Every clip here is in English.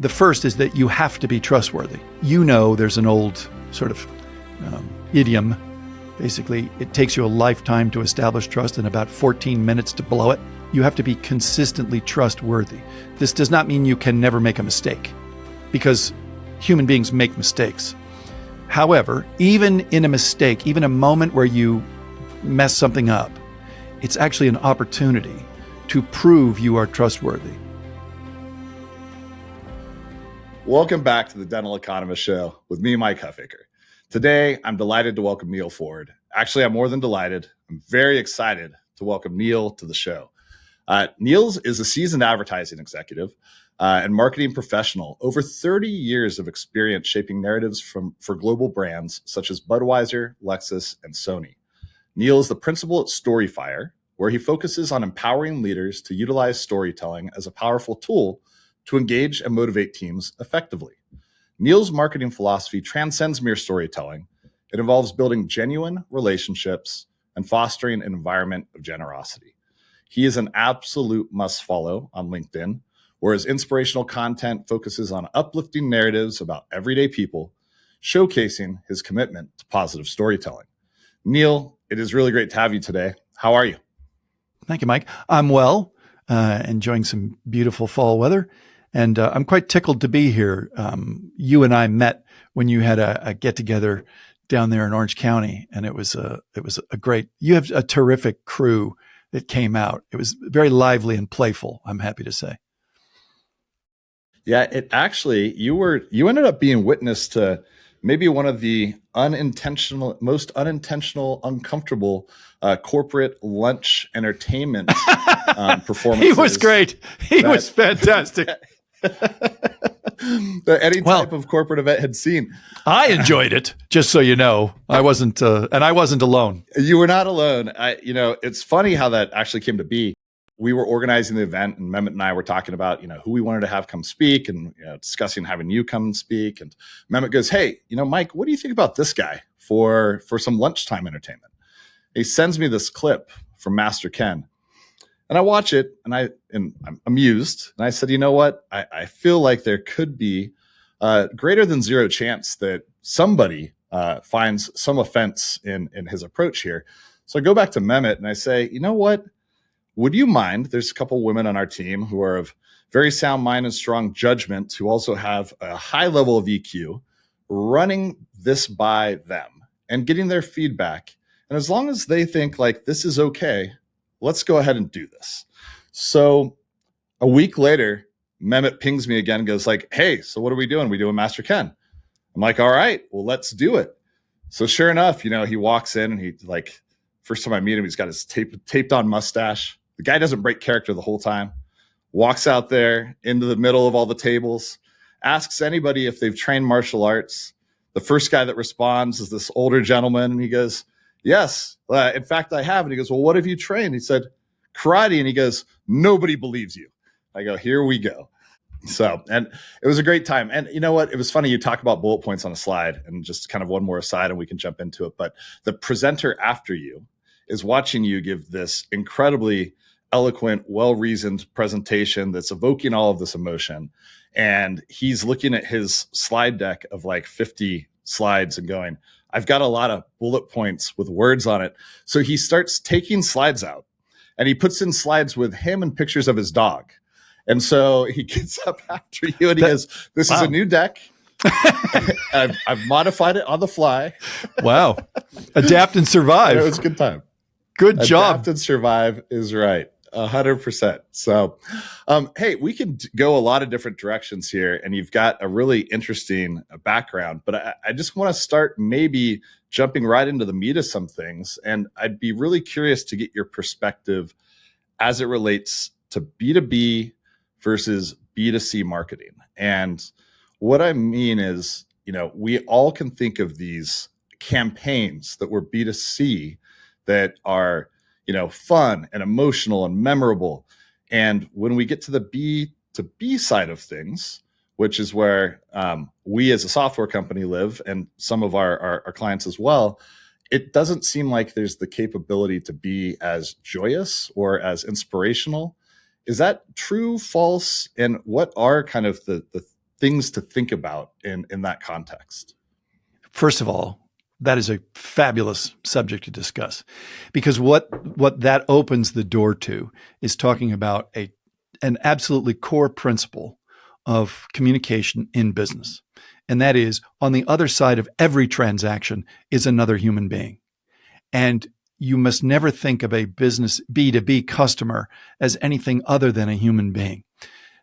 The first is that you have to be trustworthy. There's an old sort of idiom. Basically, it takes you a lifetime to establish trust and about 14 minutes to blow it. You have to be consistently trustworthy. This does not mean you can never make a mistake, because human beings make mistakes. However, even in a mistake, even a moment where you mess something up, it's actually an opportunity to prove you are trustworthy. Welcome back to the Dental Economist Show with me, Mike Huffaker. Today, I'm delighted to welcome Neal Foard. Actually, I'm more than delighted. I'm very excited to welcome Neal to the show. Neal is a seasoned advertising executive and marketing professional, over 30 years of experience shaping narratives for global brands such as Budweiser, Lexus, and Sony. Neal is the principal at StoryFire, where he focuses on empowering leaders to utilize storytelling as a powerful tool to engage and motivate teams effectively. Neal's marketing philosophy transcends mere storytelling. It involves building genuine relationships and fostering an environment of generosity. He is an absolute must-follow on LinkedIn, where his inspirational content focuses on uplifting narratives about everyday people, showcasing his commitment to positive storytelling. Neal, it is really great to have you today. How are you? Thank you, Mike. I'm well, enjoying some beautiful fall weather. And I'm quite tickled to be here. You and I met when you had a get-together down there in Orange County, and it was a great. You have a terrific crew that came out. It was very lively and playful, I'm happy to say. Yeah, it actually you ended up being witness to maybe one of the most unintentional, uncomfortable corporate lunch entertainment performances. He was great. He was fantastic. That any type of corporate event had seen. I enjoyed it, just so you know. I wasn't alone. You were not alone. It's funny how that actually came to be. We were organizing the event, and Mehmet and I were talking about, who we wanted to have come speak, and discussing having you come speak. And Mehmet goes, "Hey, Mike, what do you think about this guy for some lunchtime entertainment?" He sends me this clip from Master Ken. And I watch it, and I'm amused. And I said, you know what? I feel like there could be greater than zero chance that somebody finds some offense in his approach here. So I go back to Mehmet and I say, you know what? Would you mind? There's a couple women on our team who are of very sound mind and strong judgment, who also have a high level of EQ, running this by them and getting their feedback. And as long as they think like this is okay, let's go ahead and do this. So a week later, Mehmet pings me again and goes like, "Hey, so what are we doing? We doing Master Ken?" I'm like, "All right, well, let's do it." So sure enough, he walks in and he first time I meet him, he's got his taped on mustache. The guy doesn't break character the whole time. Walks out there into the middle of all the tables, asks anybody if they've trained martial arts. The first guy that responds is this older gentleman, and he goes, "Yes, in fact, I have." And he goes, "Well, what have you trained?" He said, "Karate." And he goes, "Nobody believes you." I go, "Here we go." So, and it was a great time. And you know what? It was funny. You talk about bullet points on a slide, and just kind of one more aside and we can jump into it. But the presenter after you is watching you give this incredibly eloquent, well-reasoned presentation that's evoking all of this emotion. And he's looking at his slide deck of 50 slides and going, "I've got a lot of bullet points with words on it." So he starts taking slides out and he puts in slides with him and pictures of his dog. And so he gets up after you and he goes, "This is a new deck. I've modified it on the fly." Wow. Adapt and survive. It was a good time. Good job. Adapt and survive is right. 100%. So, hey, we can go a lot of different directions here, and you've got a really interesting background, but I just want to start maybe jumping right into the meat of some things. And I'd be really curious to get your perspective as it relates to B2B versus B2C marketing. And what I mean is, we all can think of these campaigns that were B2C that are fun and emotional and memorable. And when we get to the B2B side of things, which is where we as a software company live, and some of our clients as well, it doesn't seem like there's the capability to be as joyous or as inspirational. Is that true, false? And what are kind of the things to think about in that context? First of all, that is a fabulous subject to discuss, because what that opens the door to is talking about an absolutely core principle of communication in business. And that is, on the other side of every transaction is another human being. And you must never think of a business B2B customer as anything other than a human being.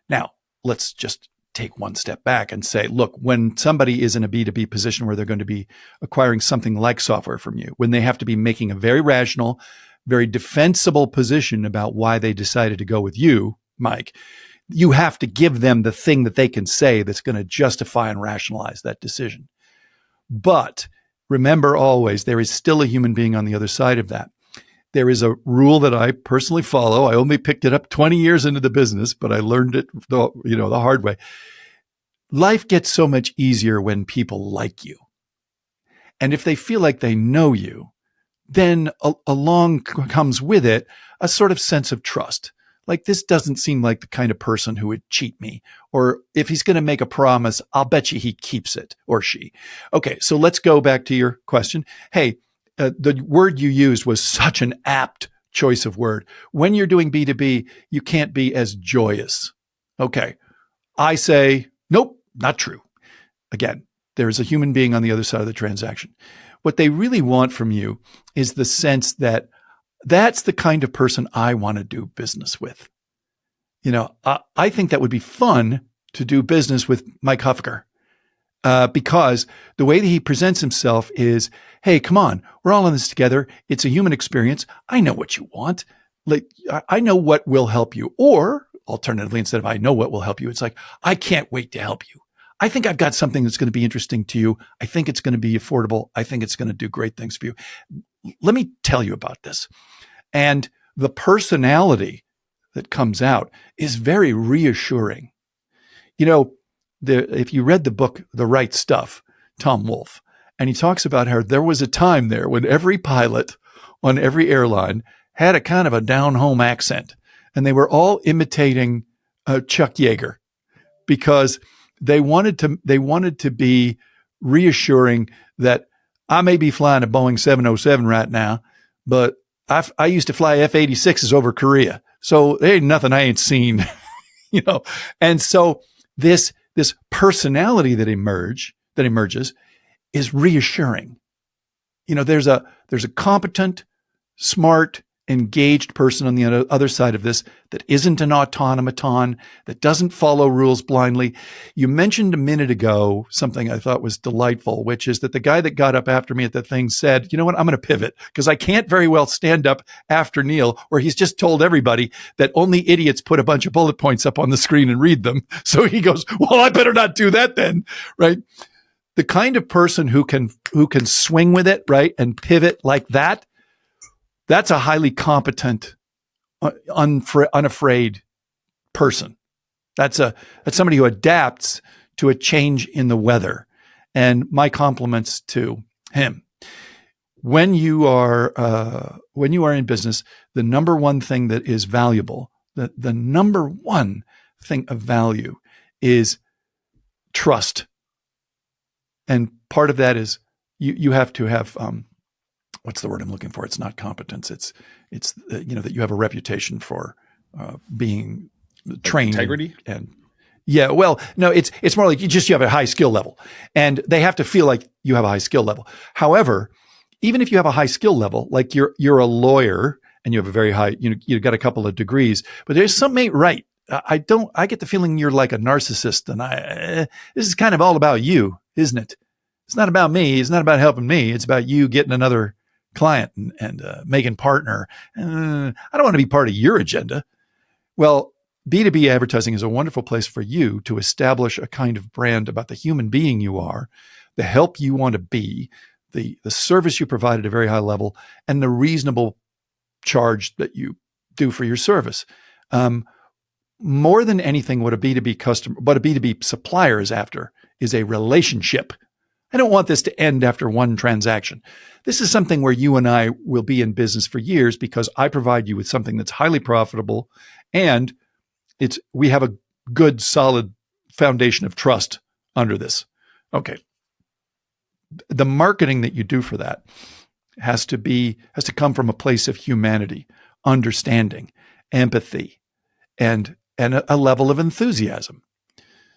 Now, let's just take one step back and say, look, when somebody is in a B2B position where they're going to be acquiring something like software from you, when they have to be making a very rational, very defensible position about why they decided to go with you, Mike, you have to give them the thing that they can say that's going to justify and rationalize that decision. But remember always, there is still a human being on the other side of that. There is a rule that I personally follow. I only picked it up 20 years into the business, but I learned it the hard way. Life gets so much easier when people like you. And if they feel like they know you, then along comes with it a sort of sense of trust. Like, this doesn't seem like the kind of person who would cheat me. Or if he's going to make a promise, I'll bet you he keeps it, or she. Okay, so let's go back to your question. Hey, the word you used was such an apt choice of word. When you're doing B2B, you can't be as joyous. Okay, I say, nope, not true. Again, there is a human being on the other side of the transaction. What they really want from you is the sense that that's the kind of person I want to do business with. I think that would be fun to do business with Mike Huffaker. Because the way that he presents himself is, hey, come on, we're all in this together. It's a human experience. I know what you want. Like, I know what will help you. Or alternatively, instead of I know what will help you, it's like, I can't wait to help you. I think I've got something that's going to be interesting to you. I think it's going to be affordable. I think it's going to do great things for you. Let me tell you about this. And the personality that comes out is very reassuring. If you read the book, The Right Stuff, Tom Wolfe, and he talks about how there was a time there when every pilot on every airline had a kind of a down-home accent, and they were all imitating Chuck Yeager because they wanted to be reassuring that I may be flying a Boeing 707 right now, but I used to fly F-86s over Korea, so there ain't nothing I ain't seen, And so this personality that emerges is reassuring. There's a competent, smart, engaged person on the other side of this that isn't an automaton, that doesn't follow rules blindly. You mentioned a minute ago something I thought was delightful, which is that the guy that got up after me at the thing said, you know what, I'm going to pivot because I can't very well stand up after Neal, where he's just told everybody that only idiots put a bunch of bullet points up on the screen and read them. So he goes, well, I better not do that then, right? The kind of person who can swing with it, right, and pivot like that, that's a highly competent, unafraid person. That's somebody who adapts to a change in the weather. And my compliments to him. When you are in business, the number one thing that is valuable, the number one thing of value is trust. And part of that is you have to have what's the word I'm looking for? It's not competence. It's that you have a reputation for being trained, integrity, and yeah. Well, no, it's more like you have a high skill level, and they have to feel like you have a high skill level. However, even if you have a high skill level, like you're a lawyer and you have a very high, you've got a couple of degrees, but there's something ain't right. I get the feeling you're like a narcissist, and this is kind of all about you, isn't it? It's not about me. It's not about helping me. It's about you getting another client and making partner. I don't want to be part of your agenda. Well, B2B advertising is a wonderful place for you to establish a kind of brand about the human being you are, the help you want to be, the service you provide at a very high level, and the reasonable charge that you do for your service. More than anything, what a B2B supplier is after is a relationship. I don't want this to end after one transaction. This is something where you and I will be in business for years because I provide you with something that's highly profitable, and we have a good, solid foundation of trust under this. Okay. The marketing that you do for that has to come from a place of humanity, understanding, empathy, and a level of enthusiasm.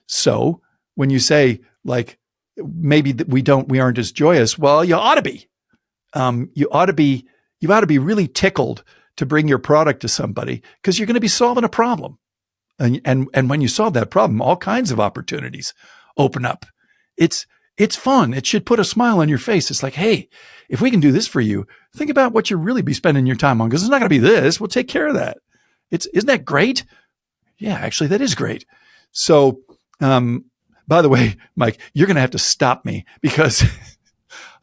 So when you say like, maybe that we aren't as joyous, well, you ought to be. You ought to be really tickled to bring your product to somebody because you're going to be solving a problem. And when you solve that problem, all kinds of opportunities open up. It's fun. It should put a smile on your face. It's like, hey, if we can do this for you, think about what you'll really be spending your time on because it's not going to be this. We'll take care of that. Isn't that great? Yeah, actually, that is great. So, by the way, Mike, you're going to have to stop me because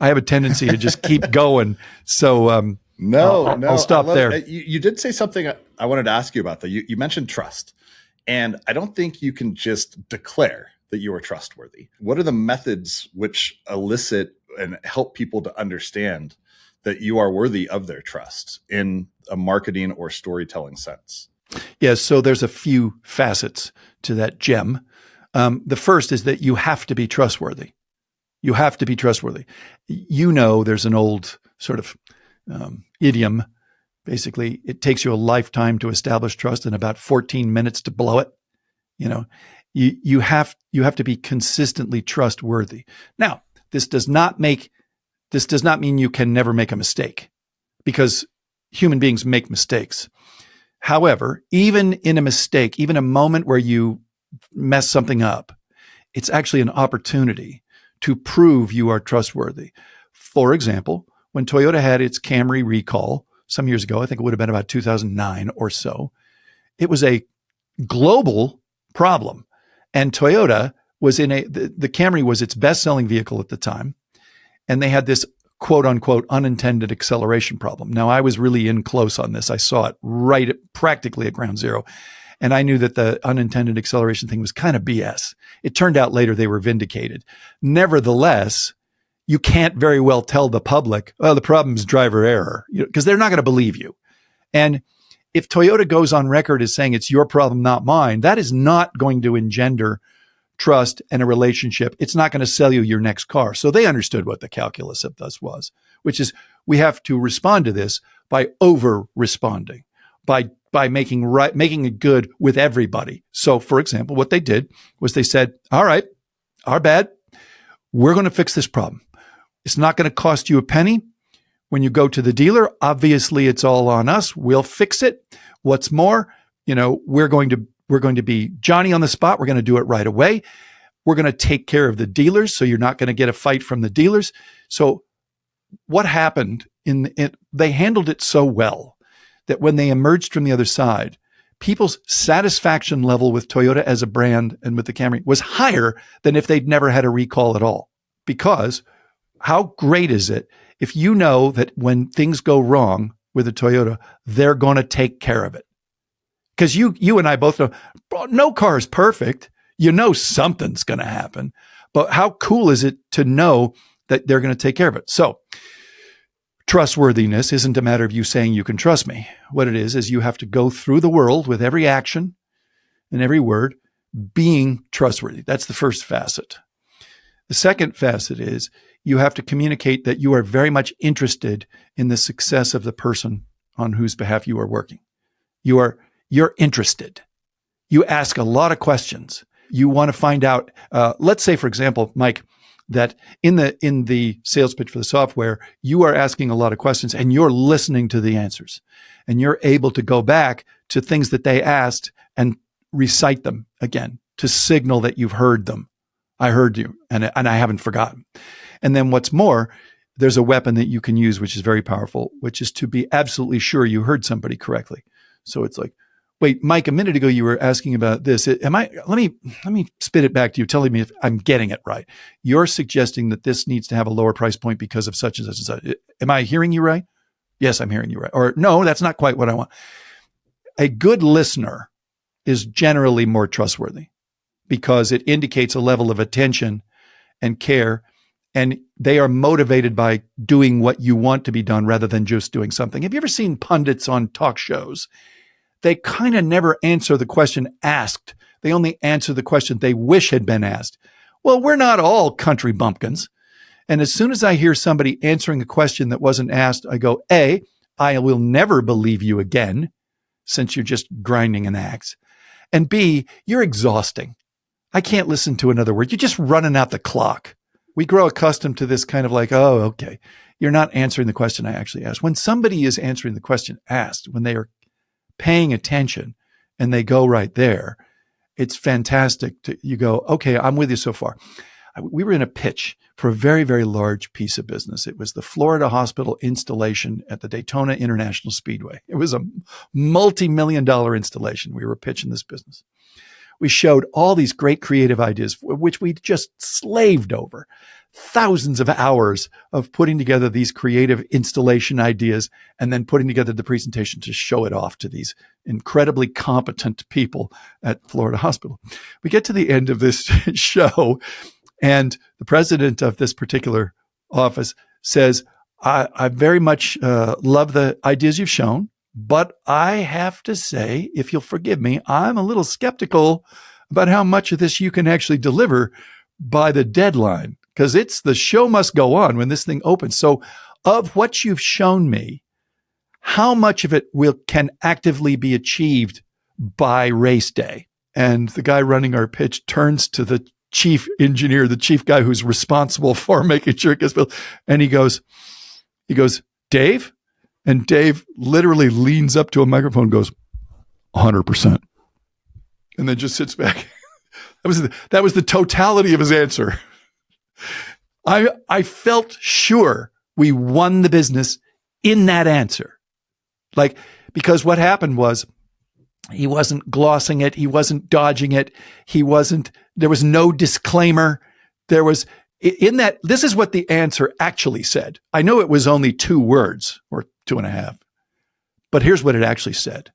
I have a tendency to just keep going. So, I'll stop there. You did say something I wanted to ask you about, though. You mentioned trust. And I don't think you can just declare that you are trustworthy. What are the methods which elicit and help people to understand that you are worthy of their trust in a marketing or storytelling sense? Yeah, so there's a few facets to that gem. The first is that you have to be trustworthy. You have to be trustworthy. There's an old sort of idiom. Basically, it takes you a lifetime to establish trust and about 14 minutes to blow it. You have to be consistently trustworthy. Now, this does not mean you can never make a mistake because human beings make mistakes. However, even in a mistake, even a moment where you mess something up, it's actually an opportunity to prove you are trustworthy. For example, when Toyota had its Camry recall some years ago, I think it would have been about 2009 or so, it was a global problem. And Toyota was the Camry was its best-selling vehicle at the time. And they had this quote unquote unintended acceleration problem. Now, I was really in close on this. I saw it practically at ground zero. And I knew that the unintended acceleration thing was kind of BS. It turned out later they were vindicated. Nevertheless, you can't very well tell the public, well, the problem's driver error, because they're not going to believe you. And if Toyota goes on record as saying it's your problem, not mine, that is not going to engender trust and a relationship. It's not going to sell you your next car. So they understood what the calculus of this was, which is we have to respond to this by over-responding, by making it good with everybody. So, for example, what they did was they said, all right, our bad. We're going to fix this problem. It's not going to cost you a penny. When you go to the dealer, obviously it's all on us. We'll fix it. What's more, we're going to be Johnny on the spot. We're going to do it right away. We're going to take care of the dealers, so you're not going to get a fight from the dealers. So what happened they handled it so well that when they emerged from the other side, people's satisfaction level with Toyota as a brand and with the Camry was higher than if they'd never had a recall at all. Because how great is it if you know that when things go wrong with a Toyota, they're going to take care of it? Because you and I both know no car is perfect. Something's going to happen. But how cool is it to know that they're going to take care of it? So trustworthiness isn't a matter of you saying you can trust me. What it is you have to go through the world with every action and every word being trustworthy. That's the first facet. The second facet is you have to communicate that you are very much interested in the success of the person on whose behalf you are working. You're interested. You ask a lot of questions. You want to find out, let's say, for example, Mike, that in the sales pitch for the software, you are asking a lot of questions and you're listening to the answers. And you're able to go back to things that they asked and recite them again to signal that you've heard them. I heard you and I haven't forgotten. And then what's more, there's a weapon that you can use, which is very powerful, which is to be absolutely sure you heard somebody correctly. So it's like, wait, Mike, a minute ago you were asking about this. Let me spit it back to you, telling me if I'm getting it right. You're suggesting that this needs to have a lower price point because of such and such and such. Am I hearing you right? Yes, I'm hearing you right. Or no, that's not quite what I want. A good listener is generally more trustworthy because it indicates a level of attention and care, and they are motivated by doing what you want to be done rather than just doing something. Have you ever seen pundits on talk shows? They kind of never answer the question asked. They only answer the question they wish had been asked. Well, we're not all country bumpkins. And as soon as I hear somebody answering a question that wasn't asked, I go, A, I will never believe you again, since you're just grinding an axe. And B, you're exhausting. I can't listen to another word. You're just running out the clock. We grow accustomed to this kind of like, oh, okay, you're not answering the question I actually asked. When somebody is answering the question asked, when they are paying attention and they go right there, it's fantastic. You go, okay, I'm with you so far. We were in a pitch for a very, very large piece of business. It was the Florida Hospital installation at the Daytona International Speedway. It was a multi-million-dollar installation. We were pitching this business. We showed all these great creative ideas, which we just slaved over. Thousands of hours of putting together these creative installation ideas and then putting together the presentation to show it off to these incredibly competent people at Florida Hospital. We get to the end of this show, and the president of this particular office says, I very much love the ideas you've shown, but I have to say, if you'll forgive me, I'm a little skeptical about how much of this you can actually deliver by the deadline, because it's the show must go on when this thing opens. So of what you've shown me, how much of it can actively be achieved by race day? And the guy running our pitch turns to the chief engineer, the chief guy who's responsible for making sure it gets built. And he goes, Dave? And Dave literally leans up to a microphone and goes, 100%. And then just sits back. That was the totality of his answer. I felt sure we won the business in that answer. Like, because what happened was he wasn't glossing it. He wasn't dodging it. There was no disclaimer. There was in that. This is what the answer actually said. I know it was only 2 words or 2.5, but here's what it actually said.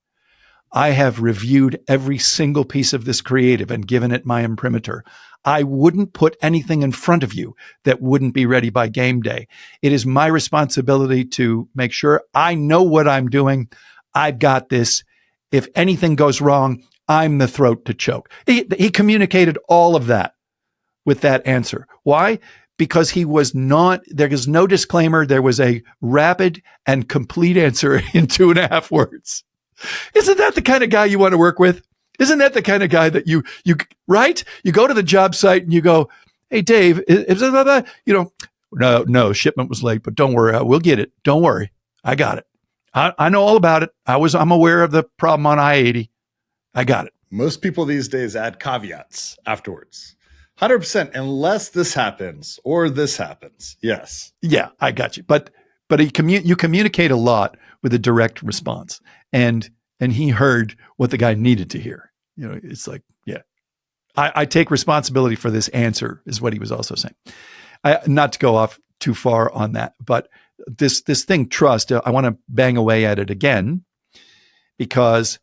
I have reviewed every single piece of this creative and given it my imprimatur. I wouldn't put anything in front of you that wouldn't be ready by game day. It is my responsibility to make sure I know what I'm doing. I've got this. If anything goes wrong, I'm the throat to choke. He communicated all of that with that answer. Why? Because there was no disclaimer. There was a rapid and complete answer in 2.5 words. Isn't that the kind of guy you want to work with? Isn't that the kind of guy that you right? You go to the job site and you go, hey, Dave, is that, no, shipment was late, but don't worry. We'll get it. Don't worry. I got it. I know all about it. I'm aware of the problem on I-80. I got it. Most people these days add caveats afterwards. 100%, unless this happens or this happens. Yes. Yeah, I got you. But you communicate a lot with a direct response. And he heard what the guy needed to hear. It's like, yeah, I take responsibility for this answer is what he was also saying. Not to go off too far on that, but this thing, trust, I want to bang away at it again, because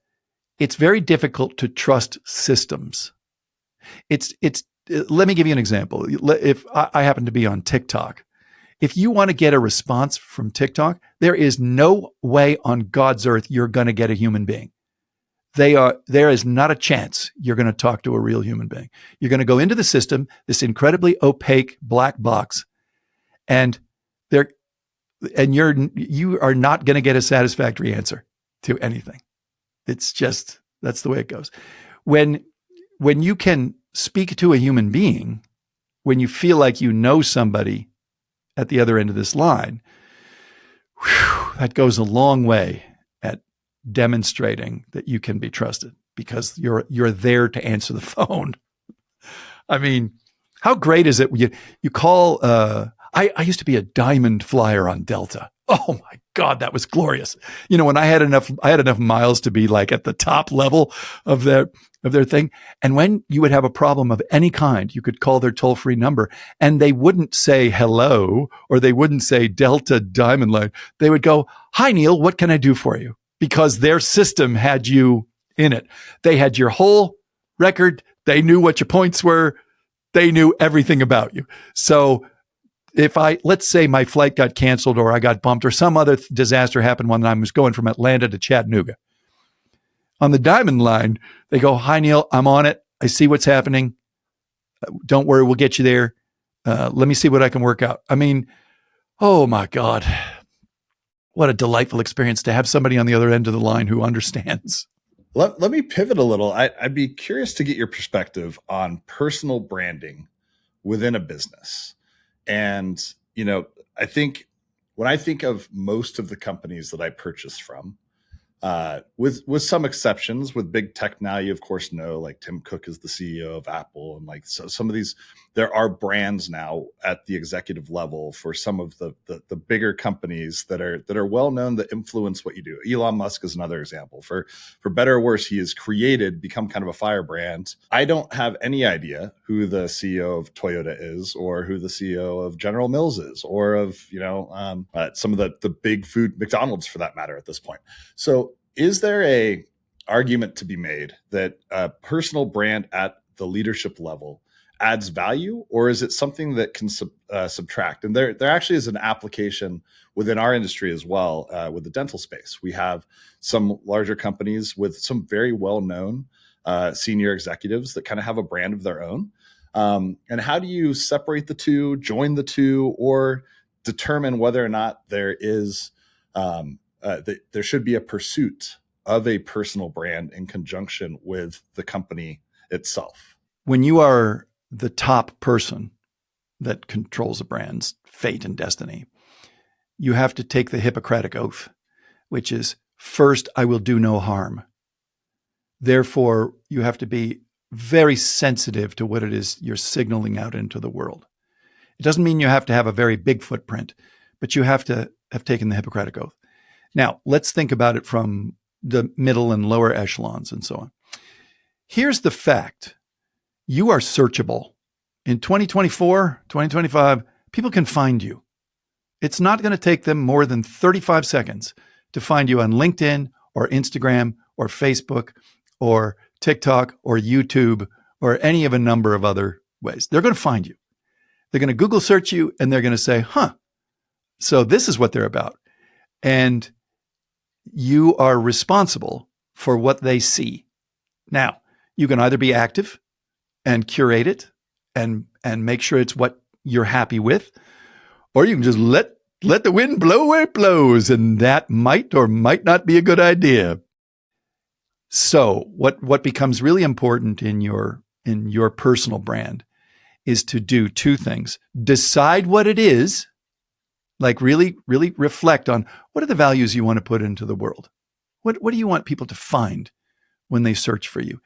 it's very difficult to trust systems. Let me give you an example. If I happen to be on TikTok, if you want to get a response from TikTok, there is no way on God's earth you're going to get a human being. There is not a chance you're going to talk to a real human being. You're going to go into the system, this incredibly opaque black box, and you are not going to get a satisfactory answer to anything. It's just, that's the way it goes. When you can speak to a human being, when you feel like you know somebody at the other end of this line, that goes a long way at demonstrating that you can be trusted, because you're there to answer the phone. I mean, how great is it when you call? I used to be a diamond flyer on Delta. Oh my God, that was glorious. When I had enough miles to be like at the top level of their thing. And when you would have a problem of any kind, you could call their toll-free number and they wouldn't say hello, or they wouldn't say Delta Diamond Line. They would go, "Hi, Neal, what can I do for you?" Because their system had you in it. They had your whole record. They knew what your points were. They knew everything about you. So let's say my flight got canceled, or I got bumped, or some other disaster happened when I was going from Atlanta to Chattanooga. On the Diamond Line, they go, "Hi, Neal, I'm on it. I see what's happening. Don't worry, we'll get you there. Let me see what I can work out. I mean, oh my God, what a delightful experience to have somebody on the other end of the line who understands. Let me pivot a little. I'd be curious to get your perspective on personal branding within a business. And, I think when I think of most of the companies that I purchase from, with some exceptions, with big tech now, you of course know, like Tim Cook is the CEO of Apple, and like so some of these, there are brands now at the executive level for some of the bigger companies that are well known, that influence what you do. Elon Musk is another example. For better or worse, he has become kind of a firebrand. I don't have any idea who the CEO of Toyota is, or who the CEO of General Mills is, or of some of the big food, McDonald's for that matter, at this point. So is there a argument to be made that a personal brand at the leadership level adds value, or is it something that can subtract? And there actually is an application within our industry as well, with the dental space. We have some larger companies with some very well-known senior executives that kind of have a brand of their own. And how do you separate the two, join the two, or determine whether or not there is there should be a pursuit of a personal brand in conjunction with the company itself? When you are the top person that controls a brand's fate and destiny, you have to take the Hippocratic Oath, which is, first, I will do no harm. Therefore, you have to be very sensitive to what it is you're signaling out into the world. It doesn't mean you have to have a very big footprint, but you have to have taken the Hippocratic Oath. Now, let's think about it from the middle and lower echelons and so on. Here's the fact. You are searchable. In 2024, 2025, people can find you. It's not going to take them more than 35 seconds to find you on LinkedIn or Instagram or Facebook or TikTok or YouTube or any of a number of other ways. They're going to find you. They're going to Google search you, and they're going to say, so this is what they're about. And you are responsible for what they see. Now, you can either be active and curate it and make sure it's what you're happy with, or you can just let the wind blow where it blows, and that might or might not be a good idea. So what becomes really important in your personal brand is to do two things. Decide what it is, like really, really reflect on what are the values you want to put into the world. What do you want people to find when they search for you?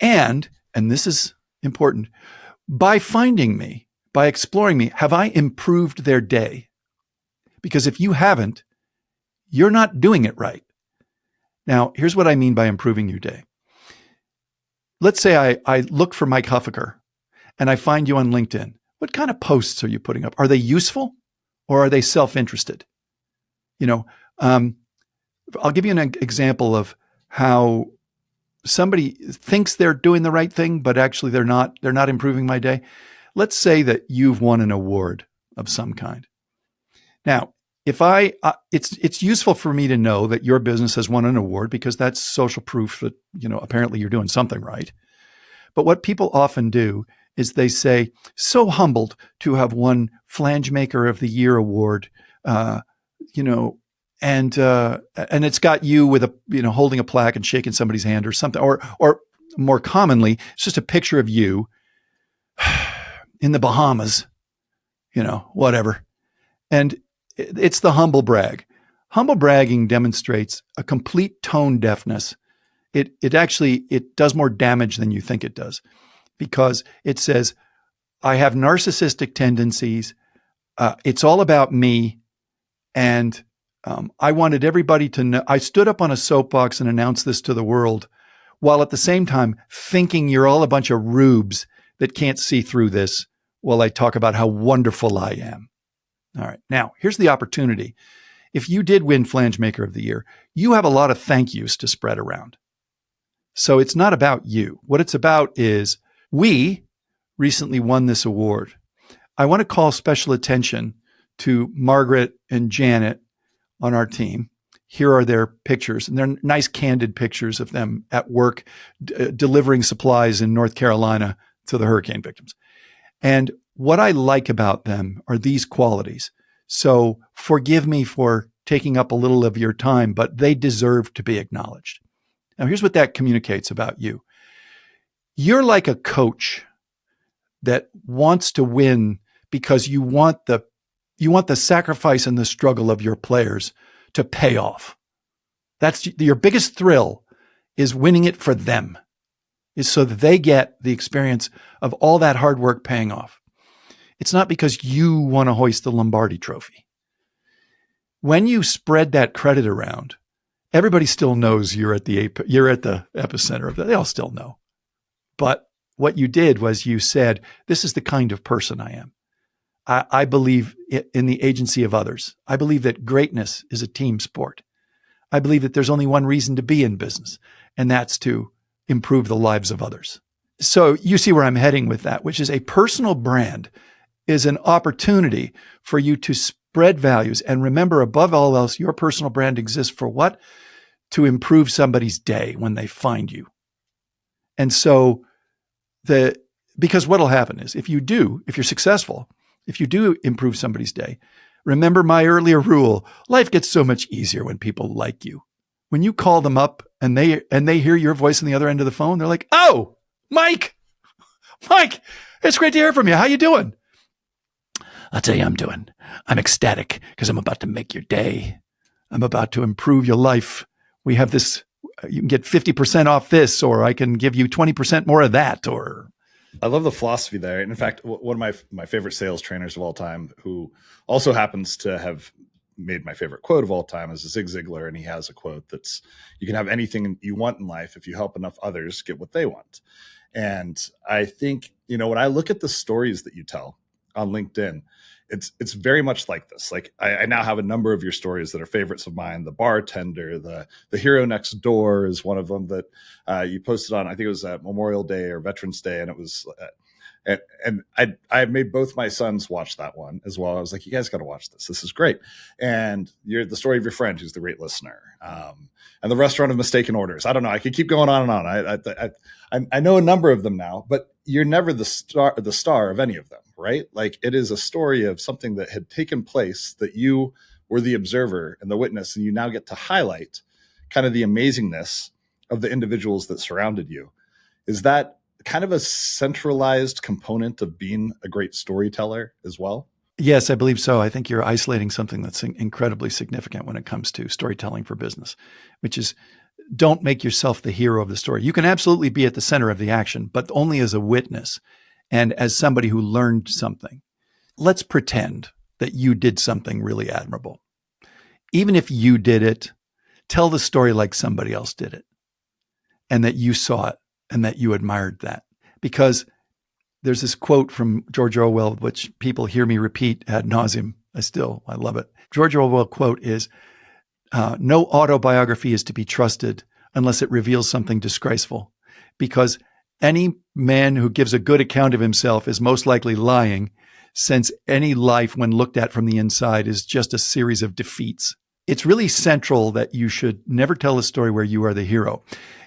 And this is important, by finding me, by exploring me, have I improved their day? Because if you haven't, you're not doing it right. Now, here's what I mean by improving your day. Let's say I look for Mike Huffaker and I find you on LinkedIn. What kind of posts are you putting up? Are they useful or are they self-interested? I'll give you an example of how somebody thinks they're doing the right thing, but actually they're not improving my day. Let's say that you've won an award of some kind. Now, if it's useful for me to know that your business has won an award, because that's social proof that, apparently you're doing something right. But what people often do is they say, so humbled to have won Flange Maker of the Year award, and it's got you with holding a plaque and shaking somebody's hand or something, or more commonly, it's just a picture of you in the Bahamas, whatever. And it's the humble brag. Humble bragging demonstrates a complete tone deafness. It actually does more damage than you think it does, because it says, I have narcissistic tendencies. It's all about me. And I wanted everybody to know. I stood up on a soapbox and announced this to the world, while at the same time thinking you're all a bunch of rubes that can't see through this while I talk about how wonderful I am. All right. Now, here's the opportunity. If you did win Flange Maker of the Year, you have a lot of thank yous to spread around. So it's not about you. What it's about is, we recently won this award. I want to call special attention to Margaret and Janet on our team. here are their pictures. And they're nice, candid pictures of them at work, delivering supplies in North Carolina to the hurricane victims. And what I like about them are these qualities. So forgive me for taking up a little of your time, but they deserve to be acknowledged. Now, here's what that communicates about you. You're like a coach that wants to win because you want the sacrifice and the struggle of your players to pay off. That's your biggest thrill, is winning it for them, is so that they get the experience of all that hard work paying off. It's not because you want to hoist the Lombardi trophy. When you spread that credit around, everybody still knows you're at the epicenter of that. They all still know. But what you did was you said, this is the kind of person I am. I believe in the agency of others. I believe that greatness is a team sport. I believe that there's only one reason to be in business, and that's to improve the lives of others. So you see where I'm heading with that, which is a personal brand is an opportunity for you to spread values. And remember, above all else, your personal brand exists for what? To improve somebody's day when they find you. And so because what'll happen is if you're successful, if you do improve somebody's day, remember my earlier rule, life gets so much easier when people like you. When you call them up and they hear your voice on the other end of the phone, they're like, oh, Mike, it's great to hear from you. How you doing? I'll tell you I'm ecstatic because I'm about to make your day. I'm about to improve your life. We have this, you can get 50% off this, or I can give you 20% more of that, or... I love the philosophy there. And in fact, one of my favorite sales trainers of all time, who also happens to have made my favorite quote of all time, is Zig Ziglar. And he has a quote that's, you can have anything you want in life if you help enough others get what they want. And I think, when I look at the stories that you tell on LinkedIn, it's very much like this. Like I now have a number of your stories that are favorites of mine. The bartender, the hero next door is one of them that you posted on, I think it was Memorial Day or Veterans Day. And it was, and I made both my sons watch that one as well. I was like, you guys got to watch this. This is great. And you're the story of your friend, who's the great listener. And the restaurant of mistaken orders. I don't know. I could keep going on and on. I know a number of them now, but you're never the star of any of them, right? Like it is a story of something that had taken place that you were the observer and the witness, and you now get to highlight kind of the amazingness of the individuals that surrounded you. Is that kind of a centralized component of being a great storyteller as well? Yes, I believe so. I think you're isolating something that's incredibly significant when it comes to storytelling for business, which is don't make yourself the hero of the story. You can absolutely be at the center of the action, but only as a witness and as somebody who learned something. Let's pretend that you did something really admirable. Even if you did it, tell the story like somebody else did it, and that you saw it and that you admired that. Because there's this quote from George Orwell, which people hear me repeat ad nauseum. I love it. George Orwell quote is, no autobiography is to be trusted unless it reveals something disgraceful, because any man who gives a good account of himself is most likely lying, since any life, when looked at from the inside, is just a series of defeats. It's really central that you should never tell a story where you are the hero.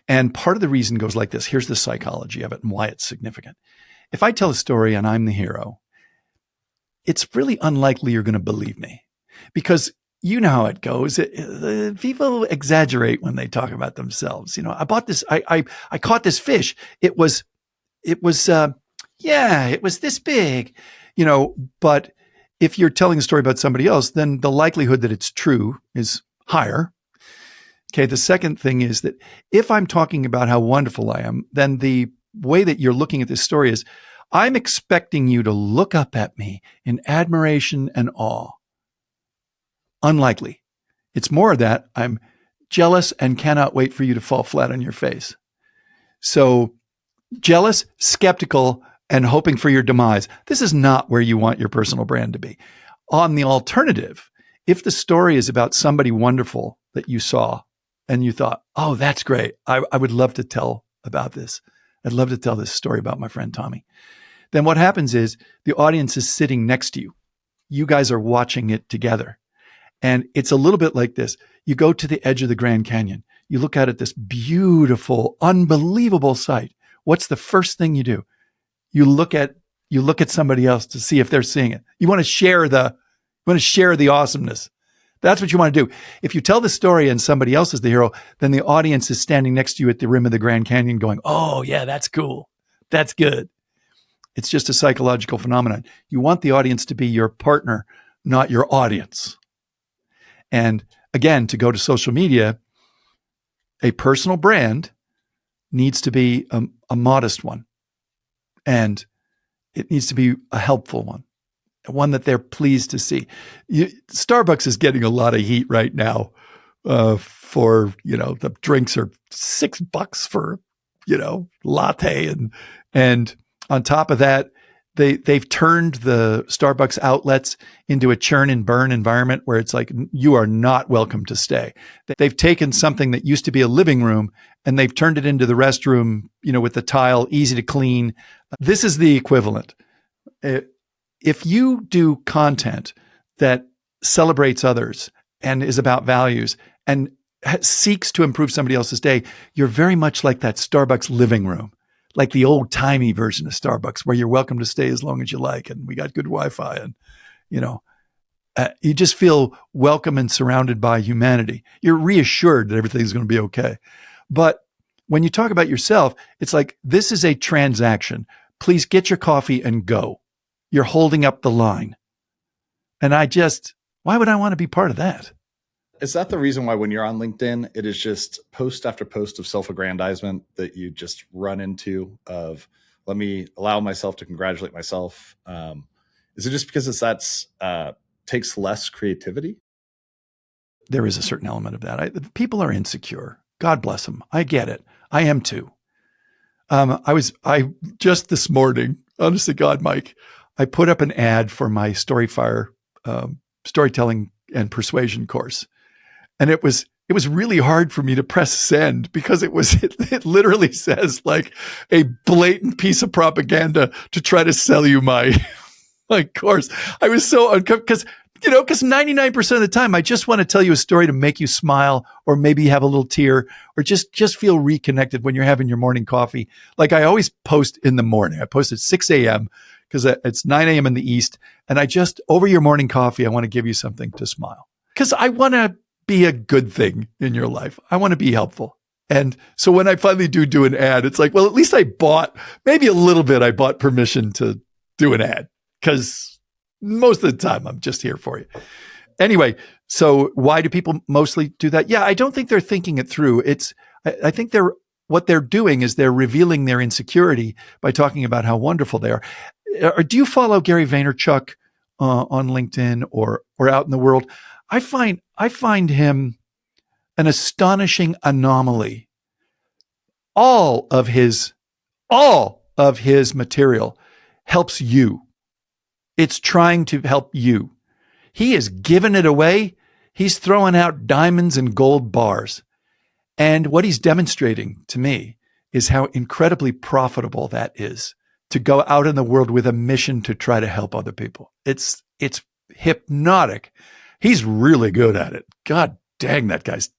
And part of the reason goes like this. Here's the psychology of it and why it's significant. If I tell a story and I'm the hero, it's really unlikely you're going to believe me, because you know how it goes. People exaggerate when they talk about themselves. I bought this, I caught this fish. It was this big, but if you're telling a story about somebody else, then the likelihood that it's true is higher. Okay. The second thing is that if I'm talking about how wonderful I am, then the way that you're looking at this story is I'm expecting you to look up at me in admiration and awe. Unlikely. It's more that I'm jealous and cannot wait for you to fall flat on your face. So jealous, skeptical, and hoping for your demise. This is not where you want your personal brand to be. On the alternative, if the story is about somebody wonderful that you saw and you thought, oh, that's great. I would love to tell about this. I'd love to tell this story about my friend Tommy. Then what happens is the audience is sitting next to you. You guys are watching it together. And it's a little bit like this. You go to the edge of the Grand Canyon. You look out at this beautiful, unbelievable sight. What's the first thing you do? You look at somebody else to see if they're seeing it. You want to share the awesomeness. That's what you want to do. If you tell the story and somebody else is the hero, then the audience is standing next to you at the rim of the Grand Canyon going, oh yeah, that's cool. That's good. It's just a psychological phenomenon. You want the audience to be your partner, not your audience. And again, to go to social media, a personal brand needs to be a modest one. And it needs to be a helpful one that they're pleased to see. Starbucks is getting a lot of heat right now for, the drinks are $6 for, latte. And on top of that, they've turned the Starbucks outlets into a churn and burn environment where it's like, you are not welcome to stay. They've taken something that used to be a living room and they've turned it into the restroom, with the tile, easy to clean. This is the equivalent. If you do content that celebrates others and is about values and seeks to improve somebody else's day, you're very much like that Starbucks living room, like the old-timey version of Starbucks where you're welcome to stay as long as you like and we got good Wi-Fi and, you just feel welcome and surrounded by humanity. You're reassured that everything's going to be okay. But when you talk about yourself, it's like, this is a transaction. Please get your coffee and go. You're holding up the line. And why would I want to be part of that? Is that the reason why when you're on LinkedIn, it is just post after post of self-aggrandizement that you just run into of, let me allow myself to congratulate myself? Is it just because that's takes less creativity? There is a certain element of that. People are insecure. God bless them. I get it. I am too. I just this morning, honest to God, Mike, I put up an ad for my StoryFire storytelling and persuasion course. And it was really hard for me to press send because it literally says like a blatant piece of propaganda to try to sell you my course. I was so uncomfortable because 99% of the time I just want to tell you a story to make you smile or maybe have a little tear or just feel reconnected when you're having your morning coffee. Like I always post in the morning. I post at 6 a.m. because it's 9 a.m. in the East. And over your morning coffee, I want to give you something to smile because I want to be a good thing in your life. I want to be helpful. And so when I finally do an ad, it's like, well, at least I bought permission to do an ad because most of the time I'm just here for you. Anyway, so why do people mostly do that? Yeah, I don't think they're thinking it through. I think what they're doing is they're revealing their insecurity by talking about how wonderful they are. Or do you follow Gary Vaynerchuk on LinkedIn or out in the world? I find him an astonishing anomaly. All of his material helps you. It's trying to help you. He is giving it away. He's throwing out diamonds and gold bars. And what he's demonstrating to me is how incredibly profitable that is to go out in the world with a mission to try to help other people. It's hypnotic. He's really good at it. God dang, that guy's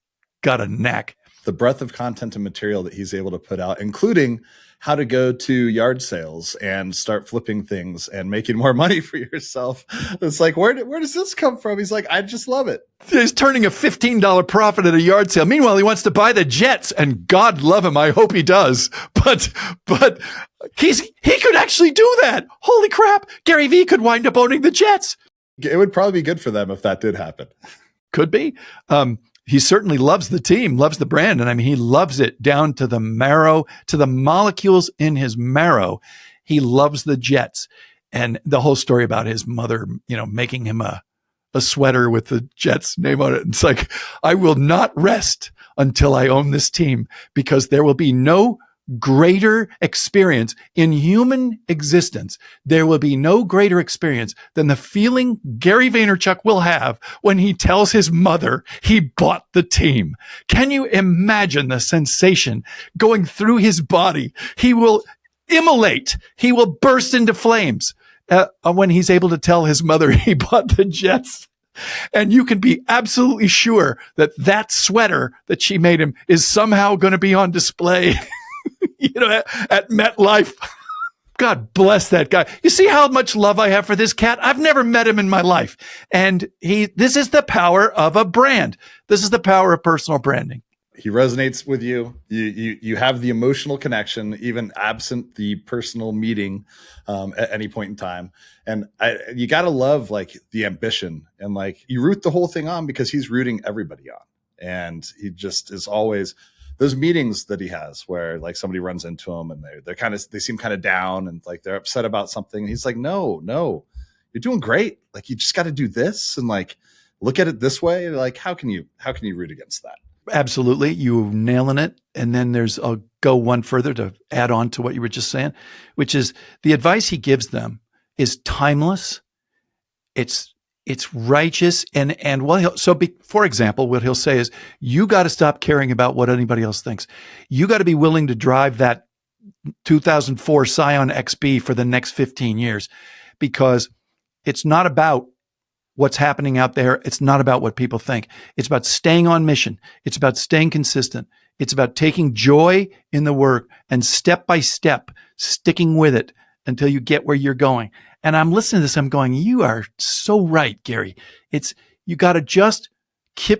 got a knack. The breadth of content and material that he's able to put out, including how to go to yard sales and start flipping things and making more money for yourself. It's like, where does this come from? He's like, I just love it. He's turning a $15 profit at a yard sale. Meanwhile, he wants to buy the Jets, and God love him. I hope he does. But he could actually do that. Holy crap. Gary Vee could wind up owning the Jets. It would probably be good for them if that did happen. Could be. He certainly loves the team, loves the brand. And I mean, he loves it down to the marrow, to the molecules in his marrow. He loves the Jets. And the whole story about his mother, making him a sweater with the Jets name on it. It's like, I will not rest until I own this team because there will be no greater experience in human existence. There will be no greater experience than the feeling Gary Vaynerchuk will have when he tells his mother he bought the team. Can you imagine the sensation going through his body? He will immolate. He will burst into flames when he's able to tell his mother he bought the Jets. And you can be absolutely sure that that sweater that she made him is somehow going to be on display, at MetLife. God bless that guy. You see how much love I have for this cat? I've never met him in my life. And this is the power of a brand. This is the power of personal branding. He resonates with you. You have the emotional connection, even absent the personal meeting at any point in time. And you got to love like the ambition, and like you root the whole thing on because he's rooting everybody on. And he just is always those meetings that he has where like somebody runs into him and they seem kind of down and like they're upset about something. And he's like, no, you're doing great. Like you just got to do this and like look at it this way. Like how can you root against that? Absolutely. You nailing it. And then I'll go one further to add on to what you were just saying, which is the advice he gives them is timeless. It's righteous. And for example, what he'll say is, you got to stop caring about what anybody else thinks. You got to be willing to drive that 2004 Scion XB for the next 15 years, because it's not about what's happening out there. It's not about what people think. It's about staying on mission. It's about staying consistent. It's about taking joy in the work and step by step, sticking with it until you get where you're going. And I'm listening to this, I'm going, you are so right, Gary. You got to just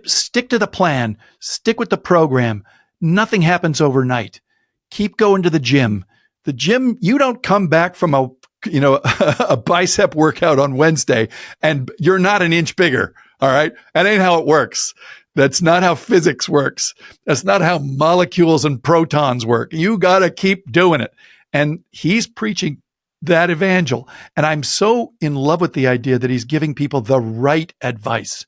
stick to the plan, stick with the program. Nothing happens overnight. Keep going to the gym. The gym, you don't come back from a bicep workout on Wednesday and you're not an inch bigger. All right. That ain't how it works. That's not how physics works. That's not how molecules and protons work. You got to keep doing it. And he's preaching that evangel. And I'm so in love with the idea that he's giving people the right advice.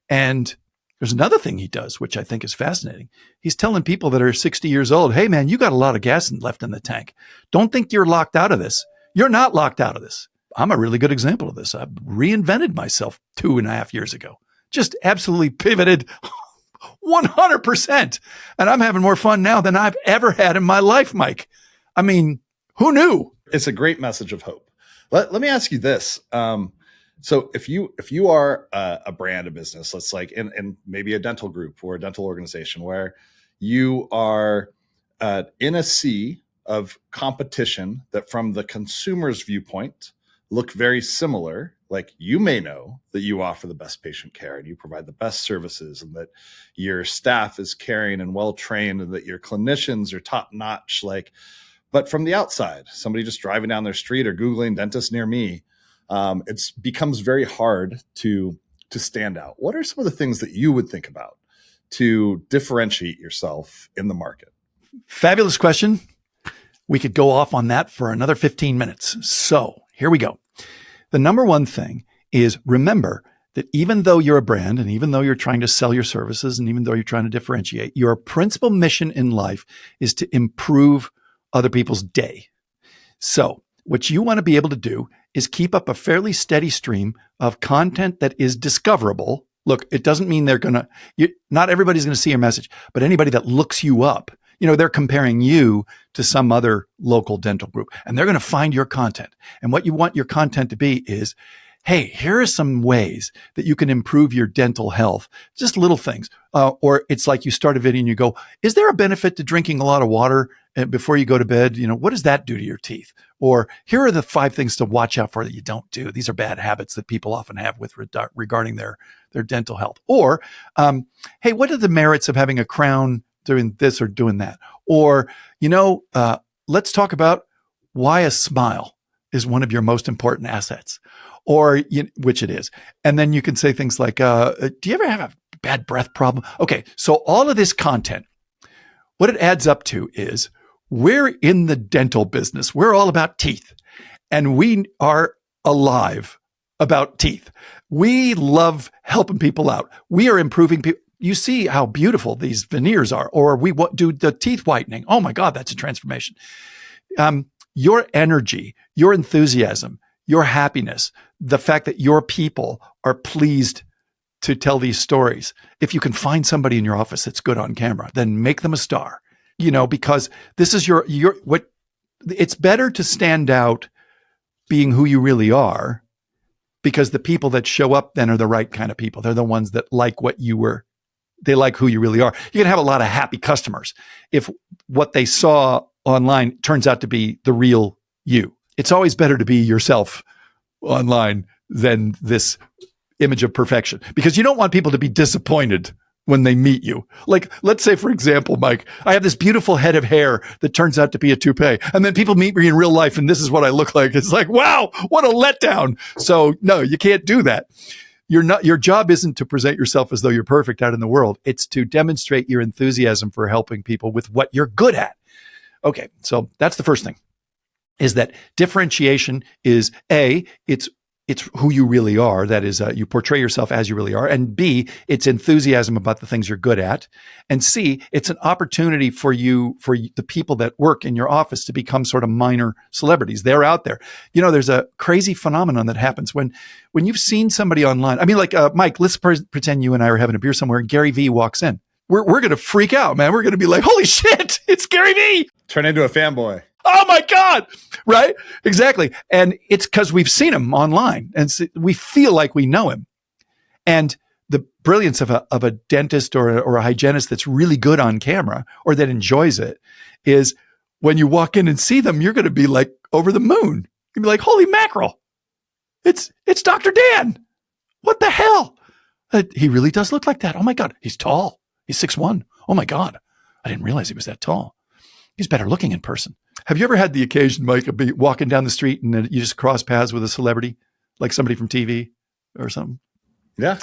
And there's another thing he does, which I think is fascinating. He's telling people that are 60 years old, hey man, you got a lot of gas left in the tank. Don't think you're locked out of this. You're not locked out of this. I'm a really good example of this. I reinvented myself 2.5 years ago. Just absolutely pivoted 100%. And I'm having more fun now than I've ever had in my life, Mike. I mean, who knew? It's a great message of hope. Let me ask you this. So if you are a brand, a business, let's like in maybe a dental group or a dental organization where you are in a sea of competition that from the consumer's viewpoint look very similar, like you may know that you offer the best patient care and you provide the best services and that your staff is caring and well-trained and that your clinicians are top-notch, but from the outside, somebody just driving down their street or Googling dentist near me, it becomes very hard to stand out. What are some of the things that you would think about to differentiate yourself in the market? Fabulous question. We could go off on that for another 15 minutes. So here we go. The number one thing is remember that even though you're a brand and even though you're trying to sell your services and even though you're trying to differentiate, your principal mission in life is to improve other people's day. So what you want to be able to do is keep up a fairly steady stream of content that is discoverable. Look, it doesn't mean not everybody's going to see your message, but anybody that looks you up, they're comparing you to some other local dental group and they're going to find your content. And what you want your content to be is, hey, here are some ways that you can improve your dental health. Just little things. Or it's like you start a video and you go, is there a benefit to drinking a lot of water before you go to bed? What does that do to your teeth? Or here are the 5 things to watch out for that you don't do. These are bad habits that people often have with regarding their dental health. Or, hey, what are the merits of having a crown doing this or doing that? Or, let's talk about why a smile is one of your most important assets, or which it is. And then you can say things like, do you ever have a bad breath problem? Okay. So all of this content, what it adds up to is we're in the dental business. We're all about teeth and we are alive about teeth. We love helping people out. We are improving people. You see how beautiful these veneers are, or we do the teeth whitening. Oh my God, that's a transformation. Your energy, your enthusiasm, your happiness, the fact that your people are pleased to tell these stories. If you can find somebody in your office that's good on camera, then make them a star, because this is it's better to stand out being who you really are because the people that show up then are the right kind of people. They're the ones that like what you were. They like who you really are. You're going to have a lot of happy customers if what they saw online turns out to be the real you. It's always better to be yourself online than this image of perfection, because you don't want people to be disappointed when they meet you. Like, let's say, for example, Mike, I have this beautiful head of hair that turns out to be a toupee. And then people meet me in real life and this is what I look like. It's like, wow, what a letdown. So no, you can't do that. Your job isn't to present yourself as though you're perfect out in the world. It's to demonstrate your enthusiasm for helping people with what you're good at. Okay, so that's the first thing, is that differentiation is A, it's who you really are. That is, you portray yourself as you really are. And B, it's enthusiasm about the things you're good at. And C, it's an opportunity for the people that work in your office to become sort of minor celebrities. They're out there. You know, there's a crazy phenomenon that happens when you've seen somebody online. I mean, like, Mike, let's pretend you and I are having a beer somewhere and Gary Vee walks in. We're going to freak out, man. We're going to be like, holy shit, it's Gary Vee. Turn into a fanboy. Oh my God. Right? Exactly. And it's because we've seen him online and we feel like we know him. And the brilliance of a dentist or a hygienist that's really good on camera or that enjoys it is when you walk in and see them, you're going to be like over the moon. You'll be like, holy mackerel. It's Dr. Dan. What the hell? He really does look like that. Oh my God. He's tall. He's 6'1". Oh my God. I didn't realize he was that tall. He's better looking in person. Have you ever had the occasion, Mike, of walking down the street and you just cross paths with a celebrity, like somebody from TV or something? Yeah.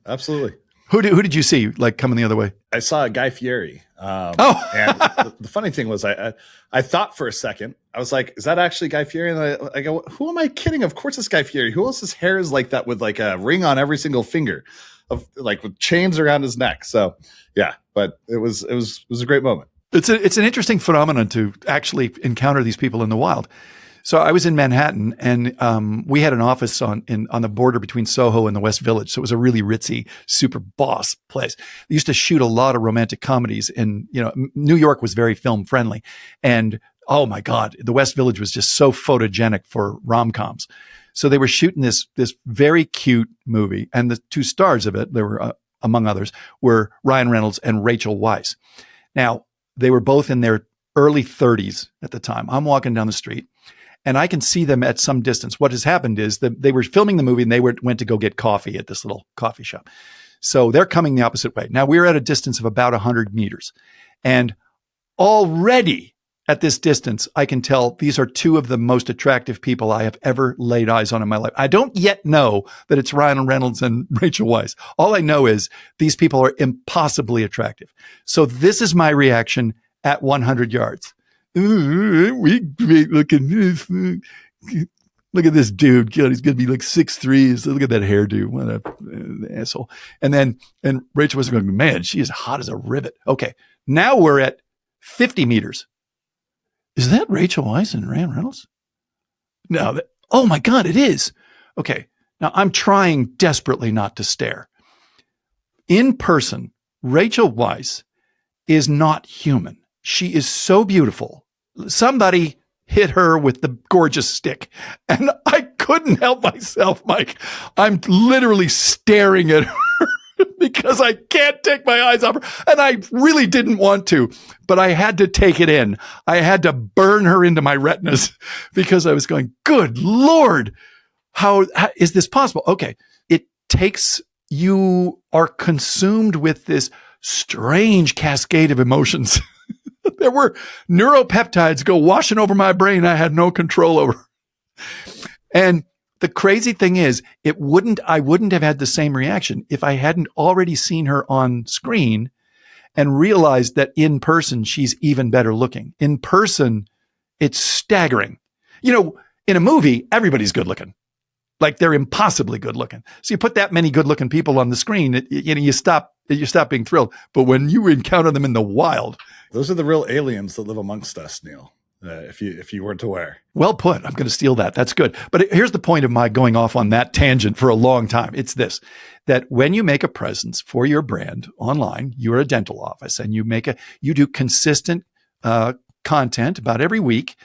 Absolutely. Who did you see like coming the other way? I saw Guy Fieri. And the funny thing was I thought for a second, I was like, is that actually Guy Fieri? And I go, who am I kidding? Of course it's Guy Fieri. Who else's hair is like that with like a ring on every single finger of like with chains around his neck? So yeah, but it was a great moment. It's an interesting phenomenon to actually encounter these people in the wild. So I was in Manhattan, and we had an office on the border between Soho and the West Village. So it was a really ritzy, super boss place. They used to shoot a lot of romantic comedies, and New York was very film friendly. And oh my God, the West Village was just so photogenic for rom-coms. So they were shooting this very cute movie, and the two stars of it, there were among others, were Ryan Reynolds and Rachel Weisz. Now, they were both in their early 30s at the time. I'm walking down the street and I can see them at some distance. What has happened is that they were filming the movie and they went to go get coffee at this little coffee shop. So they're coming the opposite way. Now we're at a distance of about 100 meters. And already at this distance, I can tell these are two of the most attractive people I have ever laid eyes on in my life. I don't yet know that it's Ryan Reynolds and Rachel Weisz. All I know is these people are impossibly attractive. So this is my reaction at 100 yards. Look at this dude. God, he's going to be like 6'3". So look at that hairdo. What an asshole. And Rachel was going, man, she is hot as a rivet. Okay. Now we're at 50 meters. Is that Rachel Weisz and Ryan Reynolds? No. Oh my God, it is. Okay. Now I'm trying desperately not to stare. In person, Rachel Weisz is not human. She is so beautiful. Somebody hit her with the gorgeous stick. And I couldn't help myself, Mike. I'm literally staring at her because I can't take my eyes off her. And I really didn't want to, but I had to take it in. I had to burn her into my retinas because I was going, good Lord, how is this possible? Okay. It takes, you are consumed with this strange cascade of emotions. There were neuropeptides go washing over my brain I had no control over. And the crazy thing is, I wouldn't have had the same reaction if I hadn't already seen her on screen and realized that in person, she's even better looking. In person, it's staggering. In a movie, everybody's good looking. Like they're impossibly good looking. So you put that many good looking people on the screen, you stop being thrilled. But when you encounter them in the wild, those are the real aliens that live amongst us, Neal. If you weren't aware. Well put. I'm going to steal that. That's good. But here's the point of my going off on that tangent for a long time. It's this, that when you make a presence for your brand online, you're a dental office and you do consistent content about every week,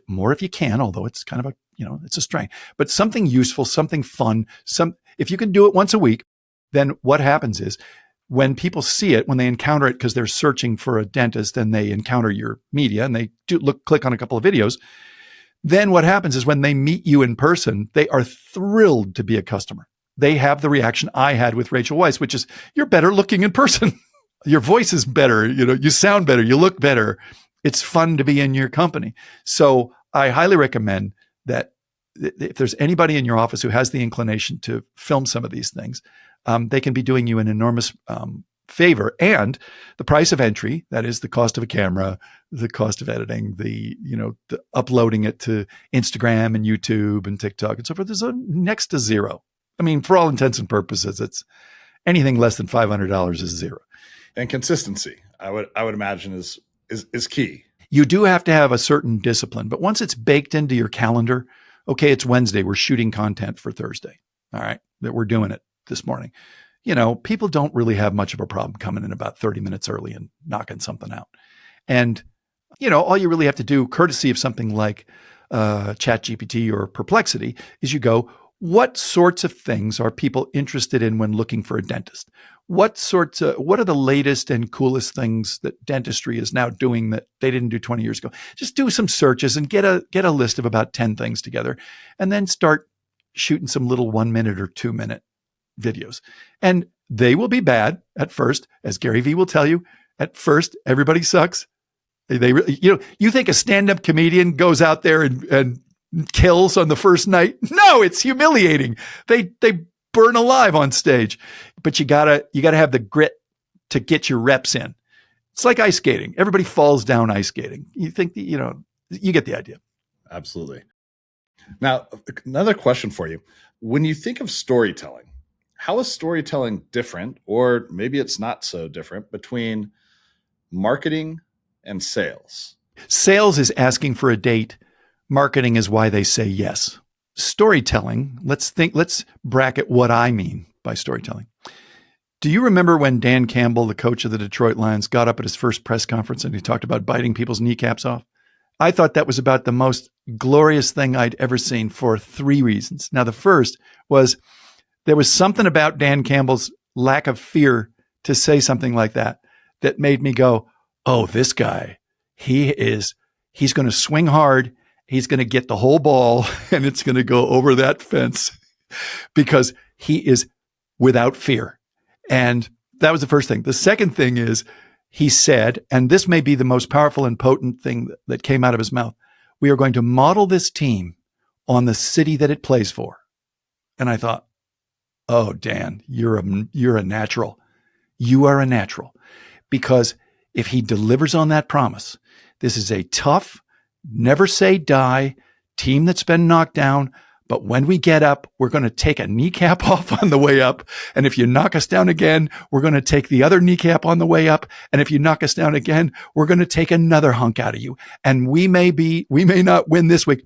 more if you can, although it's kind of it's a strength, but something useful, something fun, if you can do it once a week, then what happens is when people see it, when they encounter it, because they're searching for a dentist and they encounter your media and they click on a couple of videos, then what happens is when they meet you in person, they are thrilled to be a customer. They have the reaction I had with Rachel Weisz, which is, you're better looking in person. Your voice is better. You sound better. You look better. It's fun to be in your company. So I highly recommend that if there's anybody in your office who has the inclination to film some of these things, they can be doing you an enormous favor. And the price of entry, that is the cost of a camera, the cost of editing, the uploading it to Instagram and YouTube and TikTok and so forth, is next to zero. I mean, for all intents and purposes, it's anything less than $500 is zero. And consistency, I would imagine, is key. You do have to have a certain discipline, but once it's baked into your calendar, okay, it's Wednesday, we're shooting content for Thursday. All right, that we're doing it this morning. People don't really have much of a problem coming in about 30 minutes early and knocking something out. And, all you really have to do, courtesy of something like ChatGPT or Perplexity, is you go, what sorts of things are people interested in when looking for a dentist? What are the latest and coolest things that dentistry is now doing that they didn't do 20 years ago? Just do some searches and get a list of about 10 things together, and then start shooting some little 1 minute or 2 minute videos. And they will be bad at first, as Gary Vee will tell you. At first, everybody sucks. You think a stand-up comedian goes out there and kills on the first night? No, it's humiliating. They burn alive on stage. But you gotta have the grit to get your reps in. It's like ice skating. Everybody falls down ice skating. You think you get the idea. Absolutely. Now, another question for you. When you think of storytelling, how is storytelling different, or maybe it's not so different, between marketing and sales? Sales is asking for a date. Marketing is why they say yes. Storytelling, let's bracket what I mean by storytelling. Do you remember when Dan Campbell, the coach of the Detroit Lions, got up at his first press conference and he talked about biting people's kneecaps off? I thought that was about the most glorious thing I'd ever seen for 3 reasons. Now, the first was there was something about Dan Campbell's lack of fear to say something like that made me go, oh, this guy, he's going to swing hard. He's going to get the whole ball and it's going to go over that fence because he is without fear. And that was the first thing. The second thing is he said, and this may be the most powerful and potent thing that came out of his mouth, we are going to model this team on the city that it plays for. And I thought, oh, Dan, you're a natural. You are a natural. Because if he delivers on that promise, this is a tough, never say die team that's been knocked down. But when we get up, we're going to take a kneecap off on the way up. And if you knock us down again, we're going to take the other kneecap on the way up. And if you knock us down again, we're going to take another hunk out of you. And we may not win this week,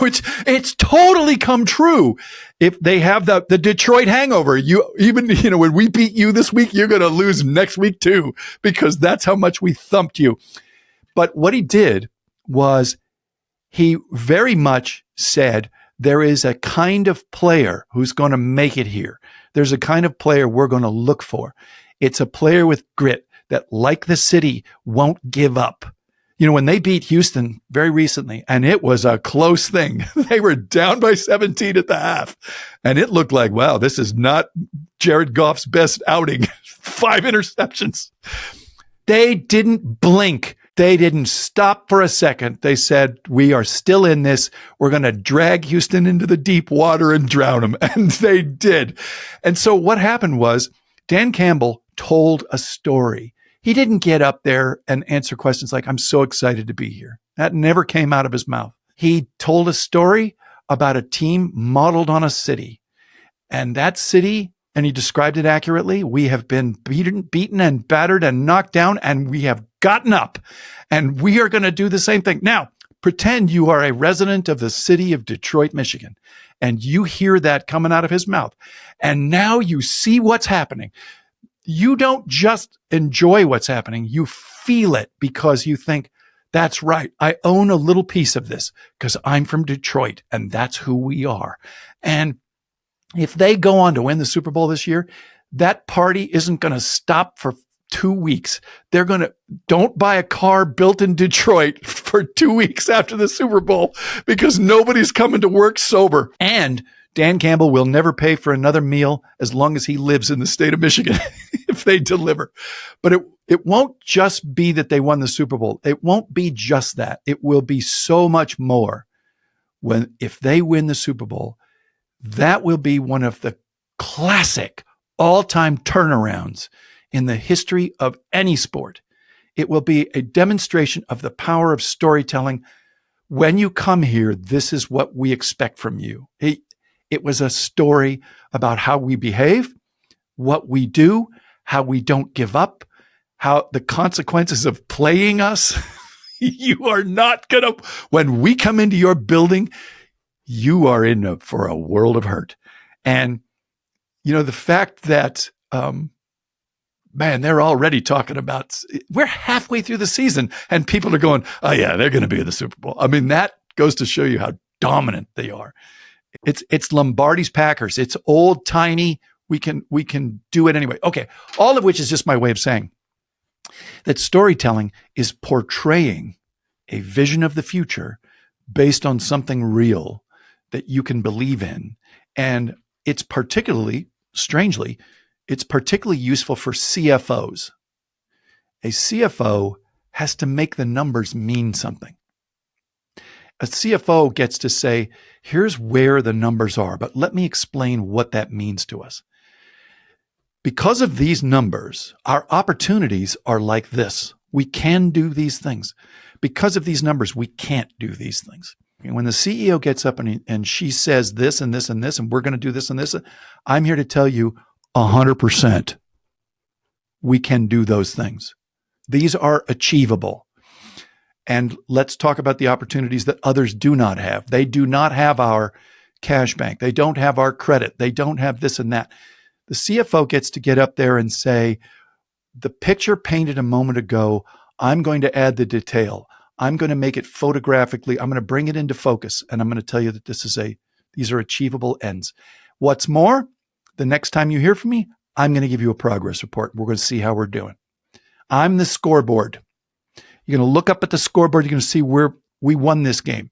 which it's totally come true. If they have the Detroit hangover, when we beat you this week, you're going to lose next week too, because that's how much we thumped you. But what he did was he very much said, there is a kind of player who's going to make it here. There's a kind of player we're going to look for. It's a player with grit that, like the city, won't give up. When they beat Houston very recently, and it was a close thing, they were down by 17 at the half. And it looked like, wow, this is not Jared Goff's best outing. 5 interceptions. They didn't blink. They didn't stop for a second. They said, we are still in this. We're going to drag Houston into the deep water and drown them. And they did. And so what happened was Dan Campbell told a story. He didn't get up there and answer questions like, I'm so excited to be here. That never came out of his mouth. He told a story about a team modeled on a city. And that city, and he described it accurately, we have been beaten and battered and knocked down, and we have gotten up, and we are going to do the same thing. Now, pretend you are a resident of the city of Detroit, Michigan, and you hear that coming out of his mouth, and now you see what's happening. You don't just enjoy what's happening, you feel it, because you think, That's right. I own a little piece of this because I'm from Detroit and that's who we are. And if they go on to win the Super Bowl this year, that party isn't going to stop for 2 weeks. They're going to don't buy a car built in Detroit for 2 weeks after the Super Bowl because nobody's coming to work sober. And Dan Campbell will never pay for another meal as long as he lives in the state of Michigan if they deliver. But it won't just be that they won the Super Bowl. It won't be just that. It will be so much more if they win the Super Bowl. That will be one of the classic all-time turnarounds in the history of any sport. It will be a demonstration of the power of storytelling. When you come here, this is what we expect from you. It was a story about how we behave, what we do, how we don't give up, how the consequences of playing us. You are not going to, when we come into your building, you are in for a world of hurt. And, the fact that, they're already talking about, we're halfway through the season and people are going, oh yeah, they're going to be in the Super Bowl. I mean, that goes to show you how dominant they are. It's Lombardi's Packers. It's old timey. We can do it anyway. Okay. All of which is just my way of saying that storytelling is portraying a vision of the future based on something real that you can believe in. And it's particularly useful for CFOs. A CFO has to make the numbers mean something. A CFO gets to say, here's where the numbers are, but let me explain what that means to us. Because of these numbers, our opportunities are like this. We can do these things. Because of these numbers, we can't do these things. And when the CEO gets up and she says this and this and this, and we're going to do this and this, I'm here to tell you 100% we can do those things. These are achievable. And let's talk about the opportunities that others do not have. They do not have our cash bank. They don't have our credit. They don't have this and that. The CFO gets to get up there and say, the picture painted a moment ago, I'm going to add the detail. I'm going to make it photographically. I'm going to bring it into focus. And I'm going to tell you that these are achievable ends. What's more, the next time you hear from me, I'm going to give you a progress report. We're going to see how we're doing. I'm the scoreboard. You're going to look up at the scoreboard. You're going to see where we won this game.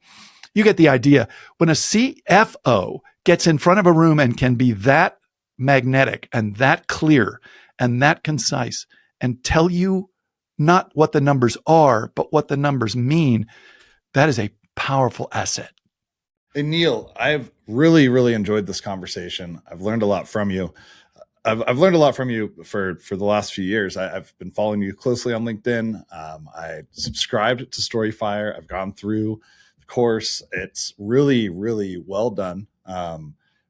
You get the idea. When a CFO gets in front of a room and can be that magnetic and that clear and that concise and tell you not what the numbers are, but what the numbers mean, that is a powerful asset. Hey, Neal, I've really, really enjoyed this conversation. I've learned a lot from you. I've learned a lot from you for the last few years. I've been following you closely on LinkedIn. I subscribed to StoryFire. I've gone through the course. It's really, really well done,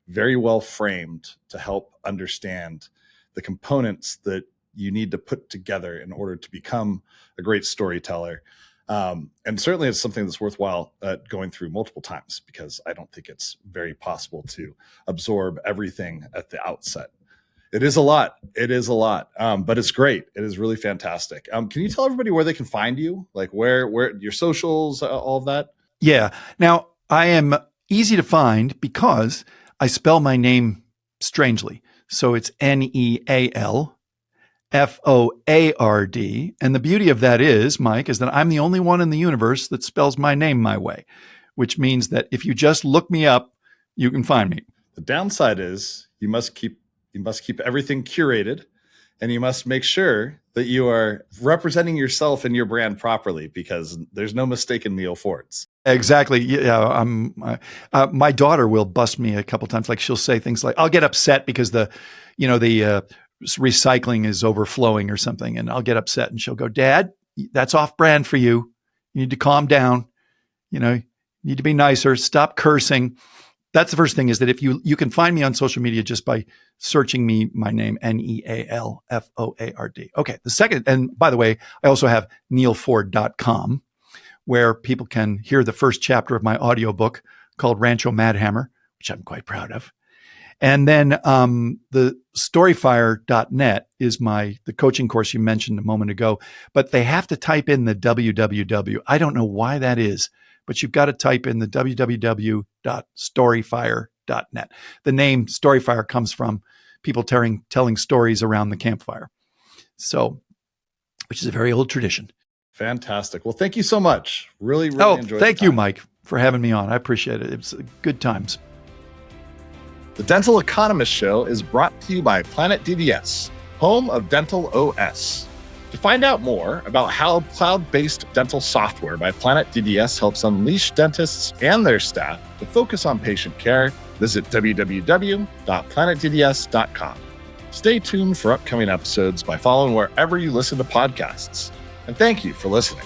very well framed to help understand the components that you need to put together in order to become a great storyteller. And certainly it's something that's worthwhile going through multiple times because I don't think it's very possible to absorb everything at the outset. It is a lot. But it's great. It is really fantastic. Can you tell everybody where they can find you? Like where your socials, all of that? Yeah. Now, I am easy to find because I spell my name strangely. So it's Neal Foard. And the beauty of that is, Mike, is that I'm the only one in the universe that spells my name my way, which means that if you just look me up, you can find me. The downside is you must keep everything curated, and you must make sure that you are representing yourself and your brand properly because there's no mistaken Neal Foards. Exactly. Yeah. My daughter will bust me a couple times. Like she'll say things like, I'll get upset because the recycling is overflowing or something. And I'll get upset and she'll go, Dad, that's off brand for you. You need to calm down. You need to be nicer. Stop cursing. That's the first thing, is that if you can find me on social media just by searching my name, Neal Foard. Okay. The second, and by the way, I also have nealfoard.com, where people can hear the first chapter of my audiobook called Rancho Mad Hammer, which I'm quite proud of. And then the StoryFire.net is the coaching course you mentioned a moment ago, but they have to type in the www. I don't know why that is, but you've got to type in the www.storyfire.net. The name StoryFire comes from people telling stories around the campfire. So, which is a very old tradition. Fantastic. Well, thank you so much. Really enjoyed it. Thank you, Mike, for having me on. I appreciate it. It was good times. The Dental Economist Show is brought to you by Planet DDS, home of Dental OS. To find out more about how cloud-based dental software by Planet DDS helps unleash dentists and their staff to focus on patient care, visit www.planetdds.com. Stay tuned for upcoming episodes by following wherever you listen to podcasts. And thank you for listening.